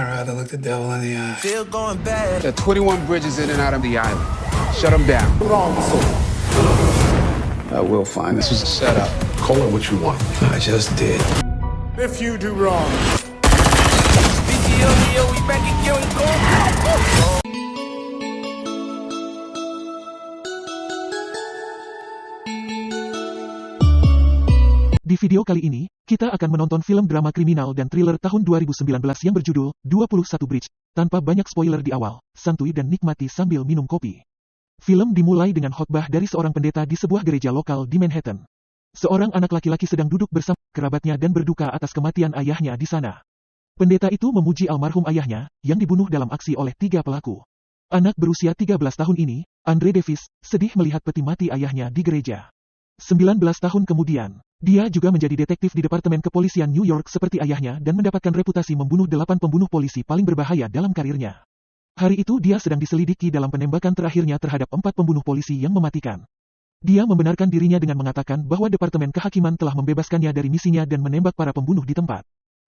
I'd rather look the devil in the eye. Still going bad. There are 21 bridges in and out of the island. Shut them down. Wrong, sir. I will find this was a setup. Call it what you want. I just did. If you do wrong. BTO, we back again. Go. Di video kali ini, kita akan menonton film drama kriminal dan thriller tahun 2019 yang berjudul 21 Bridge. Tanpa banyak spoiler di awal, santuy dan nikmati sambil minum kopi. Film dimulai dengan khotbah dari seorang pendeta di sebuah gereja lokal di Manhattan. Seorang anak laki-laki sedang duduk bersama kerabatnya dan berduka atas kematian ayahnya di sana. Pendeta itu memuji almarhum ayahnya, yang dibunuh dalam aksi oleh 3 pelaku. Anak berusia 13 tahun ini, Andre Davis, sedih melihat peti mati ayahnya di gereja. 19 tahun kemudian, dia juga menjadi detektif di Departemen Kepolisian New York seperti ayahnya dan mendapatkan reputasi membunuh 8 pembunuh polisi paling berbahaya dalam karirnya. Hari itu dia sedang diselidiki dalam penembakan terakhirnya terhadap 4 pembunuh polisi yang mematikan. Dia membenarkan dirinya dengan mengatakan bahwa Departemen Kehakiman telah membebaskannya dari misinya dan menembak para pembunuh di tempat.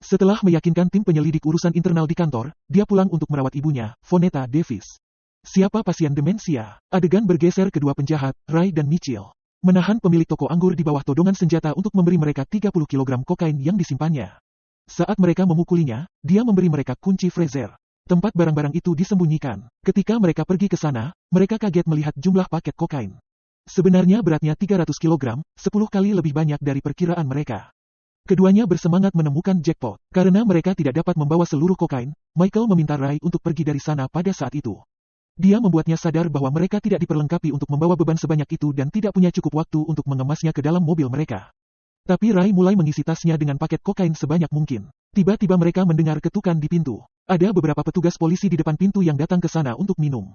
Setelah meyakinkan tim penyelidik urusan internal di kantor, dia pulang untuk merawat ibunya, Vonetta Davis. Siapa pasien demensia? Adegan bergeser kedua penjahat, Ray dan Mitchell, menahan pemilik toko anggur di bawah todongan senjata untuk memberi mereka 30 kg kokain yang disimpannya. Saat mereka memukulinya, dia memberi mereka kunci freezer. Tempat barang-barang itu disembunyikan. Ketika mereka pergi ke sana, mereka kaget melihat jumlah paket kokain. Sebenarnya beratnya 300 kg, 10 kali lebih banyak dari perkiraan mereka. Keduanya bersemangat menemukan jackpot. Karena mereka tidak dapat membawa seluruh kokain, Michael meminta Ray untuk pergi dari sana pada saat itu. Dia membuatnya sadar bahwa mereka tidak diperlengkapi untuk membawa beban sebanyak itu dan tidak punya cukup waktu untuk mengemasnya ke dalam mobil mereka. Tapi Ray mulai mengisi tasnya dengan paket kokain sebanyak mungkin. Tiba-tiba mereka mendengar ketukan di pintu. Ada beberapa petugas polisi di depan pintu yang datang ke sana untuk minum.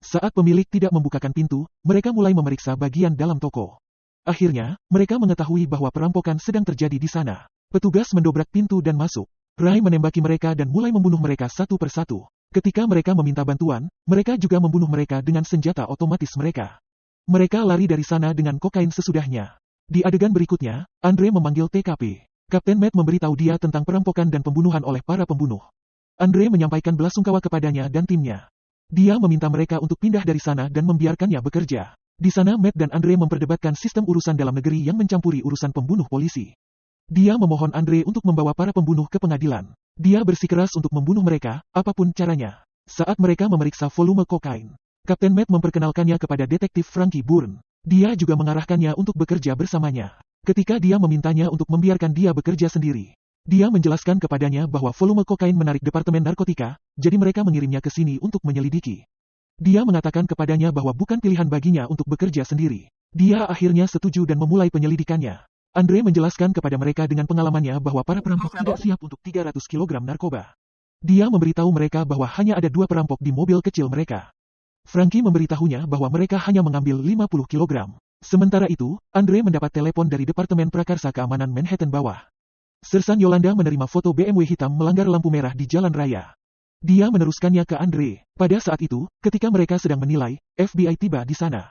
Saat pemilik tidak membukakan pintu, mereka mulai memeriksa bagian dalam toko. Akhirnya, mereka mengetahui bahwa perampokan sedang terjadi di sana. Petugas mendobrak pintu dan masuk. Ray menembaki mereka dan mulai membunuh mereka satu persatu. Ketika mereka meminta bantuan, mereka juga membunuh mereka dengan senjata otomatis mereka. Mereka lari dari sana dengan kokain sesudahnya. Di adegan berikutnya, Andre memanggil TKP. Kapten Matt memberitahu dia tentang perampokan dan pembunuhan oleh para pembunuh. Andre menyampaikan belasungkawa kepadanya dan timnya. Dia meminta mereka untuk pindah dari sana dan membiarkannya bekerja. Di sana Matt dan Andre memperdebatkan sistem urusan dalam negeri yang mencampuri urusan pembunuh polisi. Dia memohon Andre untuk membawa para pembunuh ke pengadilan. Dia bersikeras untuk membunuh mereka, apapun caranya. Saat mereka memeriksa volume kokain, Kapten Matt memperkenalkannya kepada detektif Frankie Bourne. Dia juga mengarahkannya untuk bekerja bersamanya. Ketika dia memintanya untuk membiarkan dia bekerja sendiri, dia menjelaskan kepadanya bahwa volume kokain menarik Departemen Narkotika, jadi mereka mengirimnya ke sini untuk menyelidiki. Dia mengatakan kepadanya bahwa bukan pilihan baginya untuk bekerja sendiri. Dia akhirnya setuju dan memulai penyelidikannya. Andre menjelaskan kepada mereka dengan pengalamannya bahwa para perampok tidak siap untuk 300 kg narkoba. Dia memberitahu mereka bahwa hanya ada 2 perampok di mobil kecil mereka. Frankie memberitahunya bahwa mereka hanya mengambil 50 kg. Sementara itu, Andre mendapat telepon dari Departemen Prakarsa Keamanan Manhattan Bawah. Sersan Yolanda menerima foto BMW hitam melanggar lampu merah di jalan raya. Dia meneruskannya ke Andre. Pada saat itu, ketika mereka sedang menilai, FBI tiba di sana.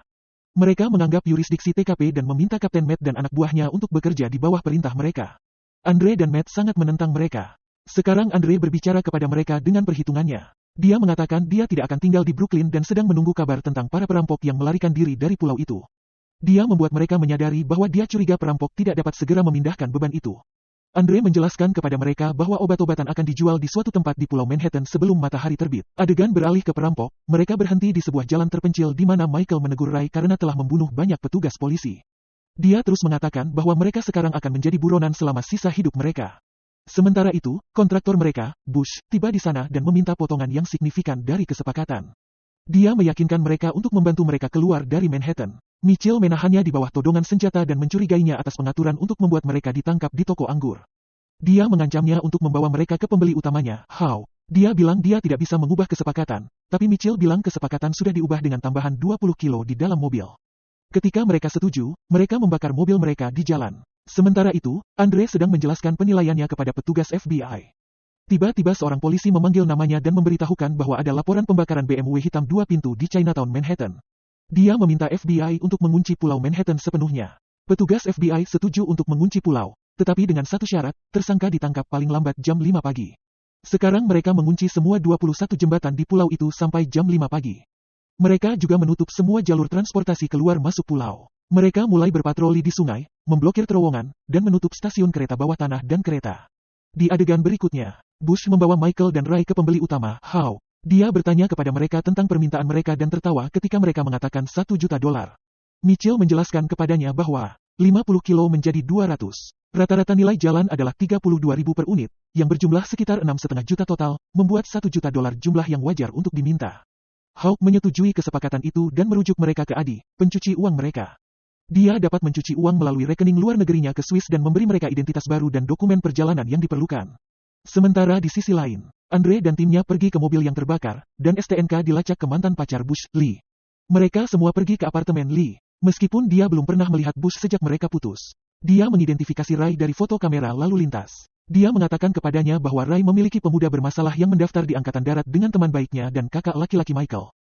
Mereka menganggap yurisdiksi TKP dan meminta Kapten Matt dan anak buahnya untuk bekerja di bawah perintah mereka. Andre dan Matt sangat menentang mereka. Sekarang Andre berbicara kepada mereka dengan perhitungannya. Dia mengatakan dia tidak akan tinggal di Brooklyn dan sedang menunggu kabar tentang para perampok yang melarikan diri dari pulau itu. Dia membuat mereka menyadari bahwa dia curiga perampok tidak dapat segera memindahkan beban itu. Andre menjelaskan kepada mereka bahwa obat-obatan akan dijual di suatu tempat di Pulau Manhattan sebelum matahari terbit. Adegan beralih ke perampok, mereka berhenti di sebuah jalan terpencil di mana Michael menegur Ray karena telah membunuh banyak petugas polisi. Dia terus mengatakan bahwa mereka sekarang akan menjadi buronan selama sisa hidup mereka. Sementara itu, kontraktor mereka, Bush, tiba di sana dan meminta potongan yang signifikan dari kesepakatan. Dia meyakinkan mereka untuk membantu mereka keluar dari Manhattan. Mitchell menahannya di bawah todongan senjata dan mencurigainya atas pengaturan untuk membuat mereka ditangkap di toko anggur. Dia mengancamnya untuk membawa mereka ke pembeli utamanya, Howe. Dia bilang dia tidak bisa mengubah kesepakatan, tapi Mitchell bilang kesepakatan sudah diubah dengan tambahan 20 kilo di dalam mobil. Ketika mereka setuju, mereka membakar mobil mereka di jalan. Sementara itu, Andre sedang menjelaskan penilaiannya kepada petugas FBI. Tiba-tiba seorang polisi memanggil namanya dan memberitahukan bahwa ada laporan pembakaran BMW hitam 2 pintu di Chinatown, Manhattan. Dia meminta FBI untuk mengunci pulau Manhattan sepenuhnya. Petugas FBI setuju untuk mengunci pulau, tetapi dengan satu syarat, tersangka ditangkap paling lambat jam 5 pagi. Sekarang mereka mengunci semua 21 jembatan di pulau itu sampai jam 5 pagi. Mereka juga menutup semua jalur transportasi keluar masuk pulau. Mereka mulai berpatroli di sungai, memblokir terowongan, dan menutup stasiun kereta bawah tanah dan kereta. Di adegan berikutnya, Bush membawa Michael dan Ray ke pembeli utama, How. Dia bertanya kepada mereka tentang permintaan mereka dan tertawa ketika mereka mengatakan $1 juta. Mitchell menjelaskan kepadanya bahwa 50 kilo menjadi 200. Rata-rata nilai jalan adalah 32.000 per unit, yang berjumlah sekitar 6,5 juta total, membuat $1 juta jumlah yang wajar untuk diminta. Hawk menyetujui kesepakatan itu dan merujuk mereka ke Adi, pencuci uang mereka. Dia dapat mencuci uang melalui rekening luar negerinya ke Swiss dan memberi mereka identitas baru dan dokumen perjalanan yang diperlukan. Sementara di sisi lain, Andre dan timnya pergi ke mobil yang terbakar, dan STNK dilacak ke mantan pacar Bush, Lee. Mereka semua pergi ke apartemen Lee, meskipun dia belum pernah melihat Bush sejak mereka putus. Dia mengidentifikasi Ray dari foto kamera lalu lintas. Dia mengatakan kepadanya bahwa Ray memiliki pemuda bermasalah yang mendaftar di Angkatan Darat dengan teman baiknya dan kakak laki-laki Michael.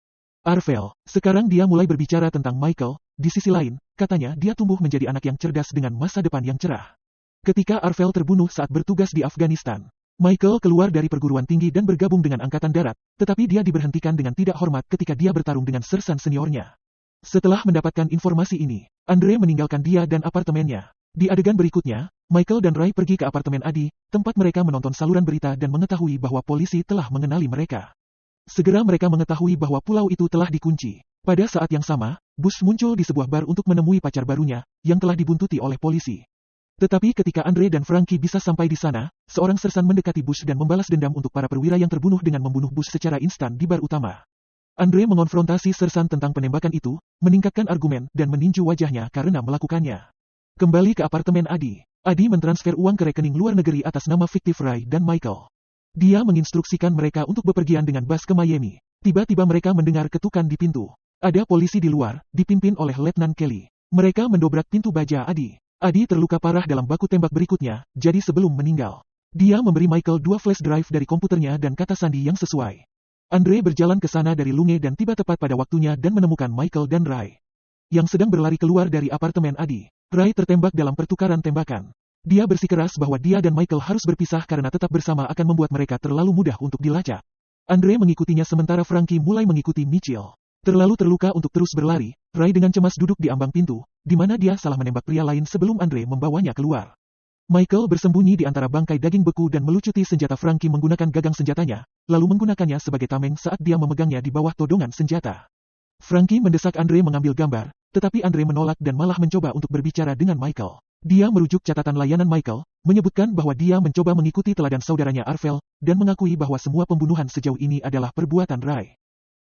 Arvel, sekarang dia mulai berbicara tentang Michael. Di sisi lain, katanya dia tumbuh menjadi anak yang cerdas dengan masa depan yang cerah. Ketika Arvel terbunuh saat bertugas di Afghanistan, Michael keluar dari perguruan tinggi dan bergabung dengan Angkatan Darat, tetapi dia diberhentikan dengan tidak hormat ketika dia bertarung dengan sersan seniornya. Setelah mendapatkan informasi ini, Andre meninggalkan dia dan apartemennya. Di adegan berikutnya, Michael dan Ray pergi ke apartemen Adi, tempat mereka menonton saluran berita dan mengetahui bahwa polisi telah mengenali mereka. Segera mereka mengetahui bahwa pulau itu telah dikunci. Pada saat yang sama, Bush muncul di sebuah bar untuk menemui pacar barunya, yang telah dibuntuti oleh polisi. Tetapi ketika Andre dan Frankie bisa sampai di sana, seorang sersan mendekati Bush dan membalas dendam untuk para perwira yang terbunuh dengan membunuh Bush secara instan di bar utama. Andre mengonfrontasi sersan tentang penembakan itu, meningkatkan argumen dan meninju wajahnya karena melakukannya. Kembali ke apartemen Adi. Adi mentransfer uang ke rekening luar negeri atas nama fiktif Ray dan Michael. Dia menginstruksikan mereka untuk bepergian dengan bus ke Miami. Tiba-tiba mereka mendengar ketukan di pintu. Ada polisi di luar, dipimpin oleh Letnan Kelly. Mereka mendobrak pintu baja Adi. Adi terluka parah dalam baku tembak berikutnya, jadi sebelum meninggal. Dia memberi Michael 2 flash drive dari komputernya dan kata sandi yang sesuai. Andre berjalan ke sana dari Lunge dan tiba tepat pada waktunya dan menemukan Michael dan Ray yang sedang berlari keluar dari apartemen Adi. Ray tertembak dalam pertukaran tembakan. Dia bersikeras bahwa dia dan Michael harus berpisah karena tetap bersama akan membuat mereka terlalu mudah untuk dilacak. Andre mengikutinya sementara Frankie mulai mengikuti Mitchell. Terlalu terluka untuk terus berlari, Ray dengan cemas duduk di ambang pintu, di mana dia salah menembak pria lain sebelum Andre membawanya keluar. Michael bersembunyi di antara bangkai daging beku dan melucuti senjata Frankie menggunakan gagang senjatanya, lalu menggunakannya sebagai tameng saat dia memegangnya di bawah todongan senjata. Frankie mendesak Andre mengambil gambar, tetapi Andre menolak dan malah mencoba untuk berbicara dengan Michael. Dia merujuk catatan layanan Michael, menyebutkan bahwa dia mencoba mengikuti teladan saudaranya Arvel, dan mengakui bahwa semua pembunuhan sejauh ini adalah perbuatan Ray.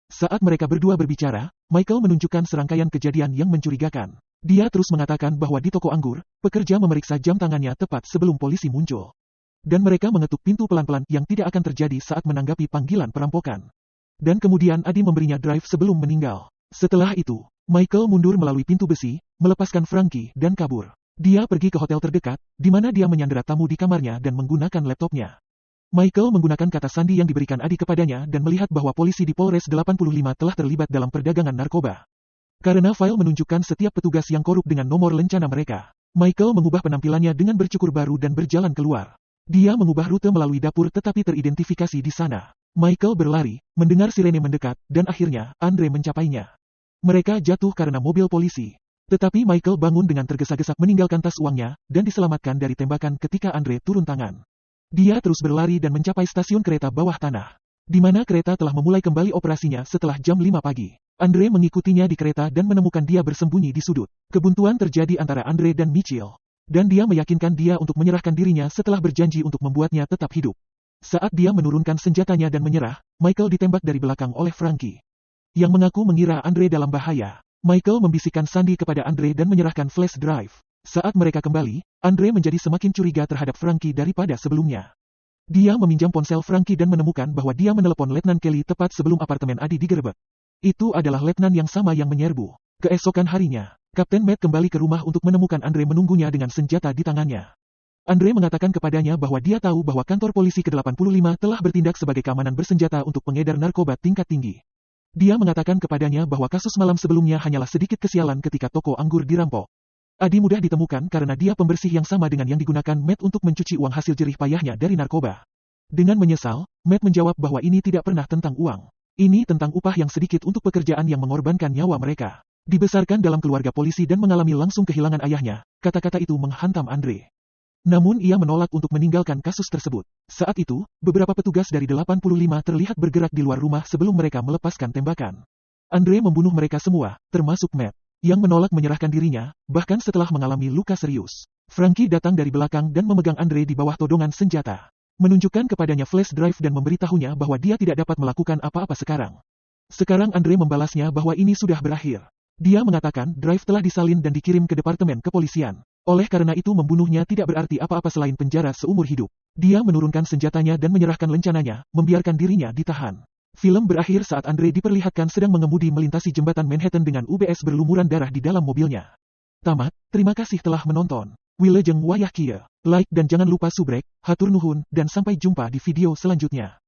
Saat mereka berdua berbicara, Michael menunjukkan serangkaian kejadian yang mencurigakan. Dia terus mengatakan bahwa di toko anggur, pekerja memeriksa jam tangannya tepat sebelum polisi muncul. Dan mereka mengetuk pintu pelan-pelan yang tidak akan terjadi saat menanggapi panggilan perampokan. Dan kemudian Adi memberinya drive sebelum meninggal. Setelah itu, Michael mundur melalui pintu besi, melepaskan Frankie dan kabur. Dia pergi ke hotel terdekat, di mana dia menyandera tamu di kamarnya dan menggunakan laptopnya. Michael menggunakan kata sandi yang diberikan Adi kepadanya dan melihat bahwa polisi di Polres 85 telah terlibat dalam perdagangan narkoba. Karena file menunjukkan setiap petugas yang korup dengan nomor lencana mereka, Michael mengubah penampilannya dengan bercukur baru dan berjalan keluar. Dia mengubah rute melalui dapur tetapi teridentifikasi di sana. Michael berlari, mendengar sirene mendekat, dan akhirnya, Andre mencapainya. Mereka jatuh karena mobil polisi. Tetapi Michael bangun dengan tergesa-gesa meninggalkan tas uangnya, dan diselamatkan dari tembakan ketika Andre turun tangan. Dia terus berlari dan mencapai stasiun kereta bawah tanah, di mana kereta telah memulai kembali operasinya setelah jam 5 pagi. Andre mengikutinya di kereta dan menemukan dia bersembunyi di sudut. Kebuntuan terjadi antara Andre dan Mitchell, dan dia meyakinkan dia untuk menyerahkan dirinya setelah berjanji untuk membuatnya tetap hidup. Saat dia menurunkan senjatanya dan menyerah, Michael ditembak dari belakang oleh Frankie, yang mengaku mengira Andre dalam bahaya. Michael membisikkan sandi kepada Andre dan menyerahkan flash drive. Saat mereka kembali, Andre menjadi semakin curiga terhadap Frankie daripada sebelumnya. Dia meminjam ponsel Frankie dan menemukan bahwa dia menelepon Letnan Kelly tepat sebelum apartemen Adi digerebek. Itu adalah letnan yang sama yang menyerbu. Keesokan harinya, Kapten Matt kembali ke rumah untuk menemukan Andre menunggunya dengan senjata di tangannya. Andre mengatakan kepadanya bahwa dia tahu bahwa kantor polisi ke-85 telah bertindak sebagai keamanan bersenjata untuk pengedar narkoba tingkat tinggi. Dia mengatakan kepadanya bahwa kasus malam sebelumnya hanyalah sedikit kesialan ketika toko anggur dirampok. Adi mudah ditemukan karena dia pembersih yang sama dengan yang digunakan Matt untuk mencuci uang hasil jerih payahnya dari narkoba. Dengan menyesal, Matt menjawab bahwa ini tidak pernah tentang uang. Ini tentang upah yang sedikit untuk pekerjaan yang mengorbankan nyawa mereka. Dibesarkan dalam keluarga polisi dan mengalami langsung kehilangan ayahnya, kata-kata itu menghantam Andre. Namun ia menolak untuk meninggalkan kasus tersebut. Saat itu, beberapa petugas dari 85 terlihat bergerak di luar rumah sebelum mereka melepaskan tembakan. Andre membunuh mereka semua, termasuk Matt, yang menolak menyerahkan dirinya, bahkan setelah mengalami luka serius. Frankie datang dari belakang dan memegang Andre di bawah todongan senjata, menunjukkan kepadanya flash drive dan memberitahunya bahwa dia tidak dapat melakukan apa-apa sekarang. Sekarang Andre membalasnya bahwa ini sudah berakhir. Dia mengatakan drive telah disalin dan dikirim ke departemen kepolisian. Oleh karena itu membunuhnya tidak berarti apa-apa selain penjara seumur hidup. Dia menurunkan senjatanya dan menyerahkan lencananya, membiarkan dirinya ditahan. Film berakhir saat Andre diperlihatkan sedang mengemudi melintasi jembatan Manhattan dengan UBS berlumuran darah di dalam mobilnya. Tamat, terima kasih telah menonton. Wilujeng wayah kieu. Like dan jangan lupa subrek, hatur nuhun, dan sampai jumpa di video selanjutnya.